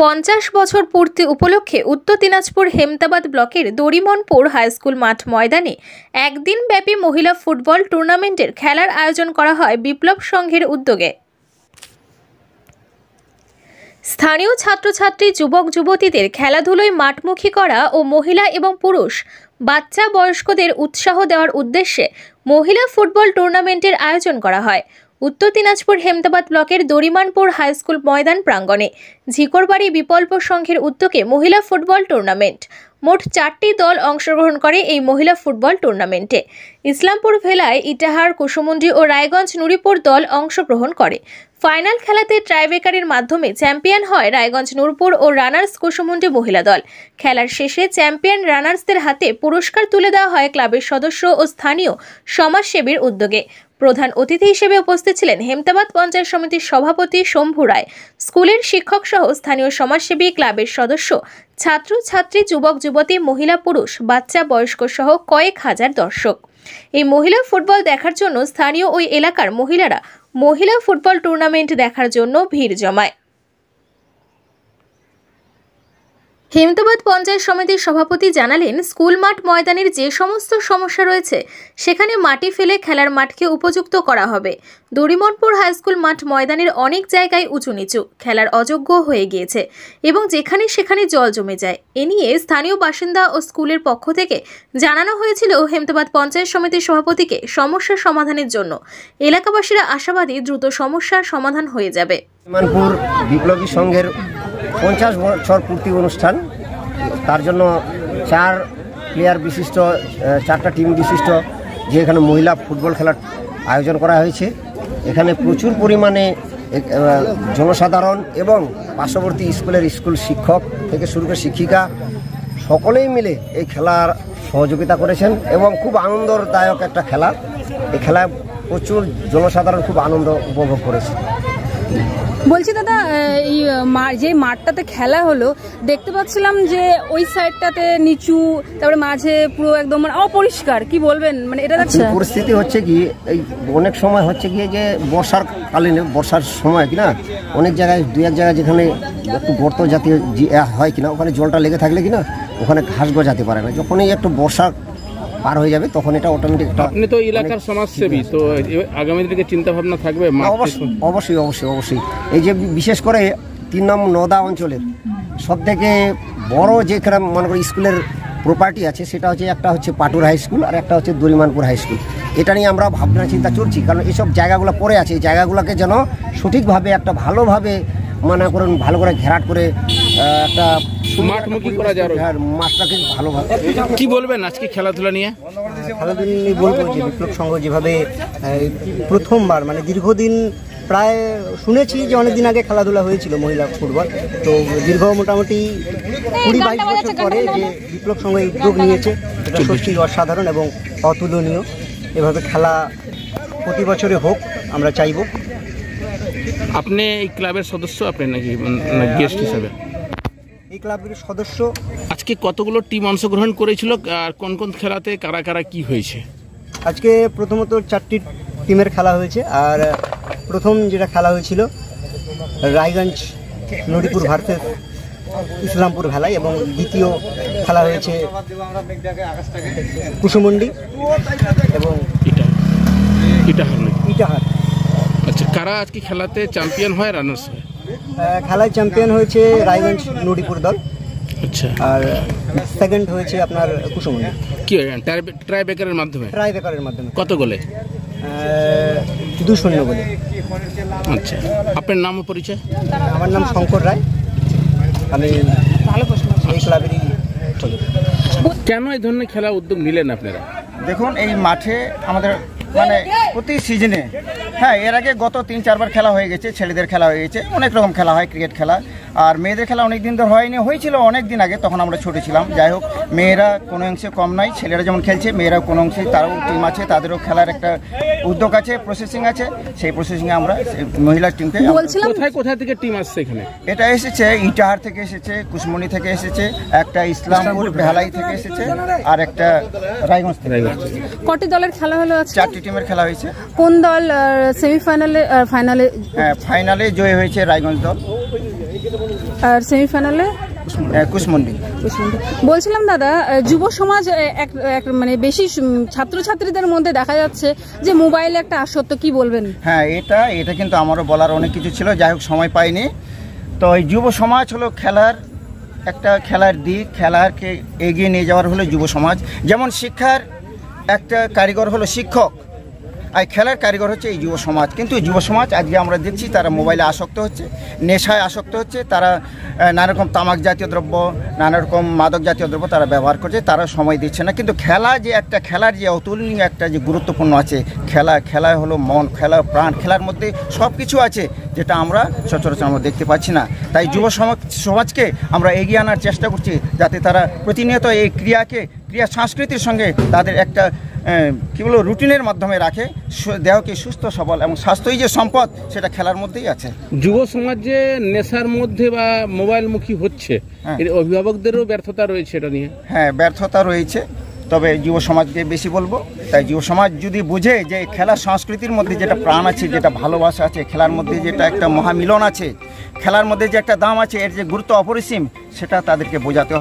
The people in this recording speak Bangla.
50 বছর পূর্তি উপলক্ষে উত্তর দিনাজপুর হেমতাবাদ ব্লকের দড়িমনপুর হাইস্কুল মাঠ ময়দানে একদিন ব্যাপী মহিলা ফুটবল টুর্নামেন্টের খেলার আয়োজন করা হয় বিপ্লব সংঘের উদ্যোগে। স্থানীয় ছাত্রছাত্রী যুবক যুবতীদের খেলাধুলোয় মাঠমুখী করা ও মহিলা এবং পুরুষ বাচ্চা বয়স্কদের উৎসাহ দেওয়ার উদ্দেশ্যে মহিলা ফুটবল টুর্নামেন্টের আয়োজন করা হয় উত্তর দিনাজপুর হেমতাবাদ ব্লকের দড়িমনপুর হাইস্কুল ময়দান প্রাঙ্গণে। ঝিকরবাড়ি বিপ্লব সংঘের উদ্যোগে মহিলা ফুটবল টুর্নামেন্ট। মোট 4টি দল অংশগ্রহণ করে এই মহিলা ফুটবল টুর্নামেন্টে। ইসলামপুর ভেলায় ইটাহার, কুসুমুন্ডি ও রায়গঞ্জ নুরিপুর দল অংশগ্রহণ করে। ফাইনাল খেলাতে ট্রাইব্রেকারের মাধ্যমে চ্যাম্পিয়ন হয় রায়গঞ্জ নুরপুর ও রানার্স কুসুমুন্ডি মহিলা দল। খেলার শেষে চ্যাম্পিয়ন রানার্সদের হাতে পুরস্কার তুলে দেওয়া হয় ক্লাবের সদস্য ও স্থানীয় সমাজসেবীর উদ্যোগে। প্রধান অতিথি হিসেবে উপস্থিত ছিলেন হেমতাবাদ পঞ্চায়েত সমিতির সভাপতি শম্ভু রায়, স্কুলের শিক্ষক সহ স্থানীয় সমাজসেবী, ক্লাবের সদস্য, ছাত্র ছাত্রী, যুবক যুবতী, মহিলা পুরুষ, বাচ্চা বয়স্ক সহ কয়েক হাজার দর্শক। এই মহিলা ফুটবল দেখার জন্য স্থানীয় ওই এলাকার মহিলারা মহিলা ফুটবল টুর্নামেন্ট দেখার জন্য ভিড় জমায়। হেমতাবাদ পঞ্চায়েত সমিতির সভাপতি জানালেন, স্কুল মাঠ ময়দানের যে সমস্ত সমস্যা রয়েছে সেখানে মাটি ফেলে খেলার মাঠকে উপযুক্ত করা হবে। দড়িমনপুর হাইস্কুল মাঠ ময়দানের অনেক জায়গায় উঁচু নিচু, খেলার অযোগ্য হয়ে গিয়েছে এবং যেখানে সেখানে জল জমে যায়। এ নিয়ে স্থানীয় বাসিন্দা ও স্কুলের পক্ষ থেকে জানানো হয়েছিল হেমতাবাদ পঞ্চায়েত সমিতির সভাপতিকে সমস্যা সমাধানের জন্য। এলাকাবাসীরা আশাবাদী দ্রুত সমস্যার সমাধান হয়ে যাবে। দড়িমনপুর বিপ্লবী সংঘের 50 বছর পূর্তি অনুষ্ঠান, তার জন্য 4 প্লেয়ার বিশিষ্ট 4টা টিম বিশিষ্ট যে এখানে মহিলা ফুটবল খেলার আয়োজন করা হয়েছে। এখানে প্রচুর পরিমাণে জনসাধারণ এবং পার্শ্ববর্তী স্কুল শিক্ষক থেকে শুরু করে শিক্ষিকা সকলেই মিলে এই খেলার সহযোগিতা করেছেন এবং খুব আনন্দদায়ক একটা খেলা। এই খেলায় প্রচুর জনসাধারণ খুব আনন্দ উপভোগ করেছে। বলছি দাদা, এই যে মাঠটাতে খেলা হলো দেখতে পাচ্ছিলাম যে ওই সাইডটাতে নিচু, তারপরে মাঝে পুরো একদম অপরিষ্কার, কি বলবেন? মানে এটা পরিস্থিতি হচ্ছে কি, এই অনেক সময় হচ্ছে কি যে বর্ষার সময় কিনা অনেক জায়গায় 2-1 জায়গায় যেখানে একটু গর্ত জাতীয় হয় কিনা ওখানে জলটা লেগে থাকলে কিনা ওখানে ঘাস গজাতে পারে না। যখনই একটু বর্ষা পার হয়ে যাবে তখন এটা অটোমেটিক। আপনি তো এলাকার সমাজসেবী, তো আগামী দিনে চিন্তা ভাবনা থাকবে? অবশ্যই অবশ্যই অবশ্যই। এই যে বিশেষ করে 3 নম্বর নদা অঞ্চলের সবথেকে বড় যেখানে মনে করি স্কুলের প্রপার্টি আছে সেটা হচ্ছে, একটা হচ্ছে পাটুর হাই স্কুল আর একটা হচ্ছে দড়িমনপুর হাই স্কুল। এটা নিয়ে আমরা ভাবনা চিন্তা চলছি, কারণ এইসব জায়গাগুলো পড়ে আছে, এই জায়গাগুলোকে যেন সঠিকভাবে একটা ভালোভাবে মনে করুন ভালো করে ঘেরাট করে একটা মাঠমুখী করা যায়, মাঠটাকে ভালোভাবে। কি বলবেন আজকে খেলাধুলা নিয়ে? খেলাধুলা নিয়ে বলবো যে বিপ্লব সংঘ যেভাবে প্রথমবার মানে দীর্ঘদিন, প্রায় শুনেছি যে অনেকদিন আগে খেলাধুলা হয়েছিল মহিলা ফুটবল, তো দীর্ঘ মোটামুটি 20-22 বছর পরে যে বিপ্লব সংঘ উদ্যোগ নিয়েছে এটা সত্যি অসাধারণ এবং অতুলনীয়। এভাবে খেলা প্রতি বছরে হোক আমরা চাইব। আপনি এই ক্লাবের সদস্য, আপনি নাকি গেস্ট হিসেবে? এই ক্লাবের সদস্য। আজকে কতগুলো টিম অংশগ্রহণ করেছিল আর কোন কোন খেলাতে কারা কারা কি হয়েছে? আজকে প্রথমত 4টি টিমের খেলা হয়েছে, আর প্রথম যেটা খেলা হয়েছিল রায়গঞ্জ নুরিপুর ভার্সেস ইসলামপুর ভেলায়, এবং দ্বিতীয় খেলা হয়েছে কুসুমুন্ডি এবং ইটাহার। আচ্ছা, কারা আজকে খেলাতে চ্যাম্পিয়ন হয়, রানার্স হয়? খেলায় চ্যাম্পিয়ন হয়েছে রায়গঞ্জ নুরিপুর দল। আচ্ছা, আর সেকেন্ড হয়েছে আপনার কুসুমুন্ডি। কি ট্রাইব্রেকারের মাধ্যমে? ট্রাইব্রেকারের মাধ্যমে। কত গোলে? 2-0 গোলে। আচ্ছা, আপনার নাম ও পরিচয়? আমার নাম শঙ্কর রায়, আমি এই ক্লাবেরই। কেন এই ধরনের খেলা উদ্যোগ নিলেন আপনারা? দেখুন, এই মাঠে আমাদের মানে প্রতি সিজনে, এর আগে গত 3-4 বার খেলা হয়ে গেছে, ছেলেদের খেলা হয়ে গেছে, অনেক রকম খেলা হয়, ক্রিকেট খেলা। আর মেয়েদের খেলা অনেক দিন ধরে হয়েছিল অনেক দিন আগে, তখন আমরা ছোটো ছিলাম। যাই হোক, মেয়েরা কোনো অংশে কম নয়, ছেলেরা যেমন খেলছে মেয়েরাও কোনো অংশে, তারাও টিম আছে, তাদেরও খেলার একটা উদ্যোগ আছে, প্রসেসিং আছে। সেই প্রসেসিংয়ে আমরা মহিলা টিমকে। কোথায় থেকে টিম আসছে এখানে? এটা এসেছে ইটাহার থেকে এসেছে, কুসমুন্ডি থেকে এসেছে, একটা ইসলামপুর ভেলাই থেকে এসেছে, আর একটা রায়গঞ্জ থেকে। কটি দলের খেলা হলো? 4টি টিমের খেলা হয়েছে। কোন দল সেমিফাইনালে, ফাইনালে? ফাইনালে জয় হয়েছে রায়গঞ্জ দল। আর সেমিফাইনালে কুশমন্ডি। বলছিলাম দাদা, যুব সমাজ মানে বেশি ছাত্রছাত্রীদের মধ্যে দেখা যাচ্ছে যে মোবাইলে একটা আসক্ত, কি বলবেন? হ্যাঁ, এটা কিন্তু আমারও বলার অনেক কিছু ছিল, যাই হোক সময় পাইনি। তো এই যুব সমাজ হলো খেলার দিক, খেলাকে এগিয়ে নিয়ে যাওয়ার হলো যুব সমাজ। যেমন শিক্ষার একটা কারিগর হলো শিক্ষক, আর খেলার কারিগর হচ্ছে এই যুব সমাজ। কিন্তু যুব সমাজ আজকে আমরা দেখছি তারা মোবাইলে আসক্ত হচ্ছে, নেশায় আসক্ত হচ্ছে, তারা নানা রকম তামাক জাতীয় দ্রব্য, নানা রকম মাদক জাতীয় দ্রব্য তারা ব্যবহার করছে, তারা সময় দিচ্ছে না। কিন্তু খেলার যে অতুলনীয় একটা যে গুরুত্বপূর্ণ আছে, খেলা হলো মন, খেলা প্রাণ, খেলার মধ্যে সব কিছু আছে যেটা আমরা সচরাচর আমরা দেখতে পাচ্ছি না। তাই যুব সমাজকে আমরা এগিয়ে আনার চেষ্টা করছি, যাতে তারা প্রতিনিয়ত এই ক্রিয়া সংস্কৃতির সঙ্গে তাদের একটা কী বলবো রুটিনের মাধ্যমে রাখে, দেহকে সুস্থ সবল এবং স্বাস্থ্যই যে সম্পদ সেটা খেলার মধ্যেই আছে। যুব সমাজ যে নেশার মধ্যে বা মোবাইলমুখী হচ্ছে, এর অভিভাবকদেরও ব্যর্থতা রয়েছে এটা নিয়ে। হ্যাঁ, ব্যর্থতা রয়েছে, তবে যুব সমাজকে বেশি বলবো। তাই যুব সমাজ যদি বুঝে যে খেলার সংস্কৃতির মধ্যে যেটা প্রাণ আছে, যেটা ভালোবাসা আছে, খেলার মধ্যে যেটা একটা মহামিলন আছে, খেলার মধ্যে যে একটা দাম আছে, এর যে গুরুত্ব অপরিসীম, সেটা তাদেরকে বোঝাতে হবে।